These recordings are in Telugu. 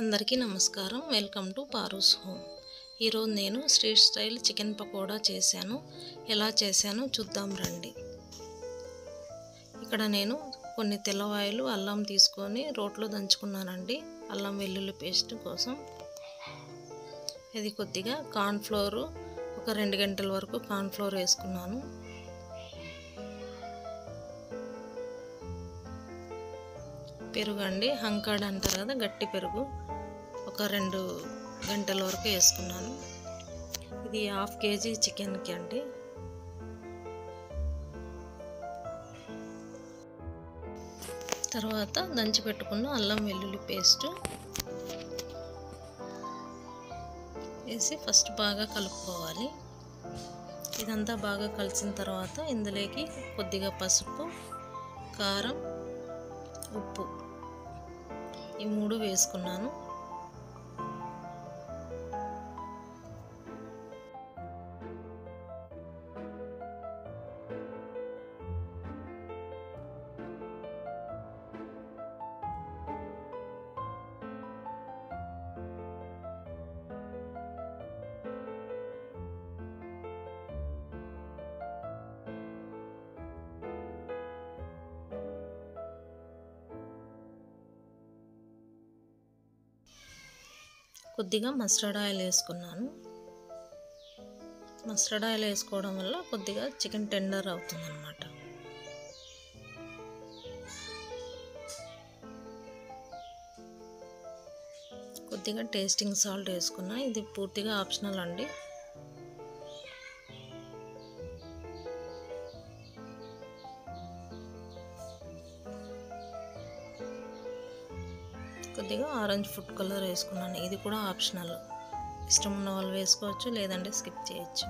అందరికీ నమస్కారం. Welcome to Paru's home. ఈరోజు నేను స్ట్రీట్ స్టైల్ చికెన్ పకోడా చేశాను. ఎలా చేశానో చూద్దాం రండి. ఇక్కడ నేను కొన్ని తెల్లవాయలు అల్లం తీసుకొని రోట్లో దంచుకున్నానండి. అల్లం వెల్లుల్లి పేస్ట్ కోసం. ఇది కొద్దిగా కార్న్ ఫ్లోర్, ఒక 2 గంటల వరకు కార్న్ ఫ్లోర్ వేసుకున్నాను. పెరుగు అండి, హంకాడ్ అంటారు కదా, గట్టి పెరుగు ఒక 2 గంటల వరకు వేసుకున్నాను. ఇది 1/2 kg చికెన్కి అండి. తర్వాత దంచి పెట్టుకున్న అల్లం వెల్లుల్లి పేస్ట్ వేసి ఫస్ట్ బాగా కలుపుకోవాలి. ఇదంతా బాగా కలిసిన తర్వాత ఇందులోకి కొద్దిగా పసుపు, కారం, ఉప్పు ఈ 3 వేసుకున్నాను. కొద్దిగా మస్టర్డ్ ఆయిల్ వేసుకున్నాను. మస్టర్డ్ ఆయిల్ వేసుకోవడం వల్ల కొద్దిగా చికెన్ టెండర్ అవుతుంది అన్నమాట. కొద్దిగా టేస్టింగ్ సాల్ట్ వేసుకున్నా. ఇది పూర్తిగా ఆప్షనల్ అండి. కొద్దిగా ఆరెంజ్ ఫుడ్ కలర్ వేసుకున్నాను. ఇది కూడా ఆప్షనల్. ఇష్టం ఉన్న వాళ్ళు వేసుకోవచ్చు, లేదంటే స్కిప్ చేయొచ్చు.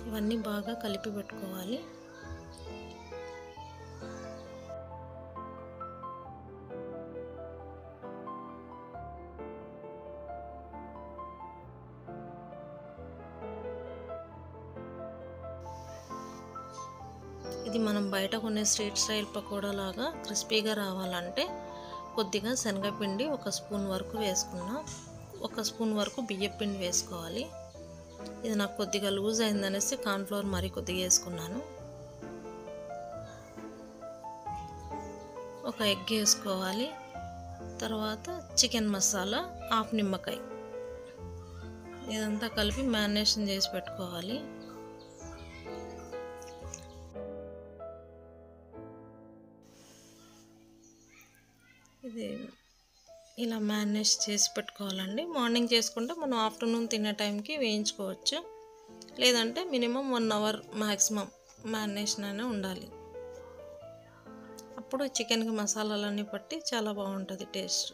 ఇవన్నీ బాగా కలిపి పెట్టుకోవాలి. ఇది మనం బయట కొనే స్ట్రీట్ స్టైల్ పకోడా లాగా క్రిస్పీగా రావాలంటే కొద్దిగా శనగపిండి 1 స్పూన్ వరకు వేసుకున్నా. 1 స్పూన్ వరకు బియ్యపిండి వేసుకోవాలి. ఇది నాకు కొద్దిగా లూజ్ అయిందనేసి కార్న్ఫ్లోర్ మరి కొద్దిగా వేసుకున్నాను. ఒక ఎగ్ వేసుకోవాలి. తర్వాత చికెన్ మసాలా, 1/2 నిమ్మకాయ, ఇదంతా కలిపి మ్యారినేషన్ చేసి పెట్టుకోవాలి. ఇది ఇలా మ్యారినేట్ చేసి పెట్టుకోవాలండి. మార్నింగ్ చేసుకుంటే మనం ఆఫ్టర్నూన్ తినే టైంకి వేయించుకోవచ్చు, లేదంటే మినిమం 1 అవర్ మ్యాక్సిమం మ్యారినేషన్ అయినా ఉండాలి. అప్పుడు చికెన్కి మసాలాలన్నీ పట్టి చాలా బాగుంటుంది టేస్ట్.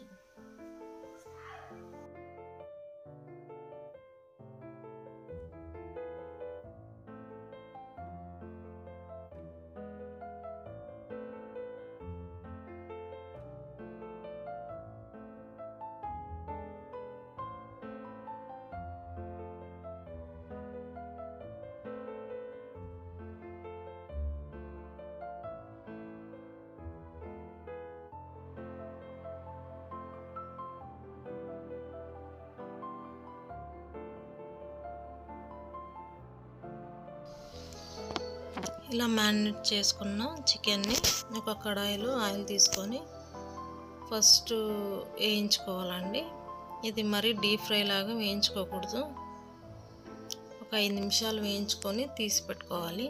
ఇలా మ్యారినేట్ చేసుకున్న చికెన్ని ఒక కడాయిలో ఆయిల్ తీసుకొని ఫస్ట్ వేయించుకోవాలండి. ఇది మరీ డీప్ ఫ్రై లాగా వేయించుకోకూడదు. ఒక 5 నిమిషాలు వేయించుకొని తీసి పెట్టుకోవాలి.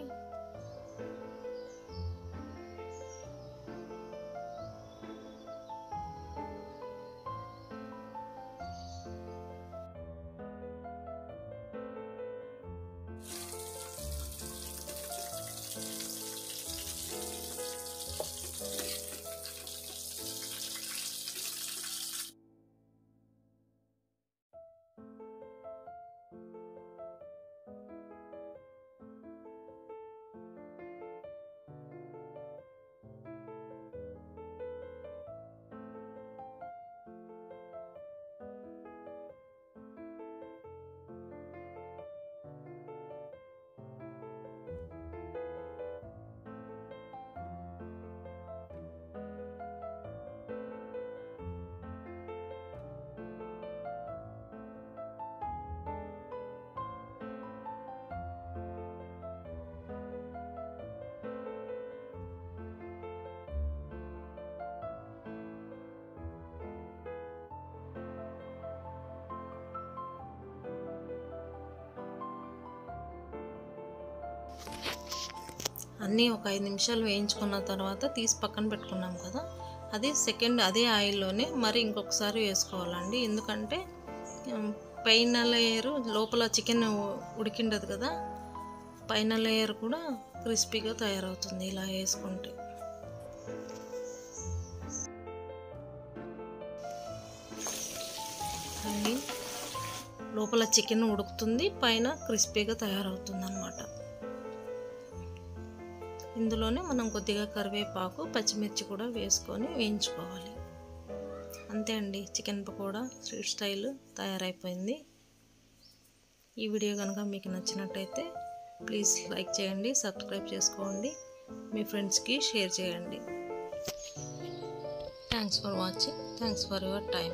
అన్నీ ఒక 5 నిమిషాలు వేయించుకున్న తర్వాత తీసి పక్కన పెట్టుకున్నాం కదా, అది సెకండ్ అదే ఆయిల్లోనే మరి ఇంకొకసారి వేసుకోవాలండి. ఎందుకంటే పైన లేయరు లోపల చికెన్ ఉడికిండదు కదా, పైన లేయర్ కూడా క్రిస్పీగా తయారవుతుంది ఇలా వేసుకుంటే. అన్నీ లోపల చికెన్ ఉడుకుతుంది, పైన క్రిస్పీగా తయారవుతుంది అన్నమాట. ఇందులోనే మనం కొద్దిగా కరివేపాకు, పచ్చిమిర్చి కూడా వేసుకొని వేయించుకోవాలి. అంతే అండి, చికెన్ పకోడా స్ట్రీట్ స్టైల్ తయారైపోయింది. ఈ వీడియో కనుక మీకు నచ్చినట్టయితే ప్లీజ్ లైక్ చేయండి, సబ్స్క్రైబ్ చేసుకోండి, మీ ఫ్రెండ్స్కి షేర్ చేయండి. Thanks for watching, thanks for your time.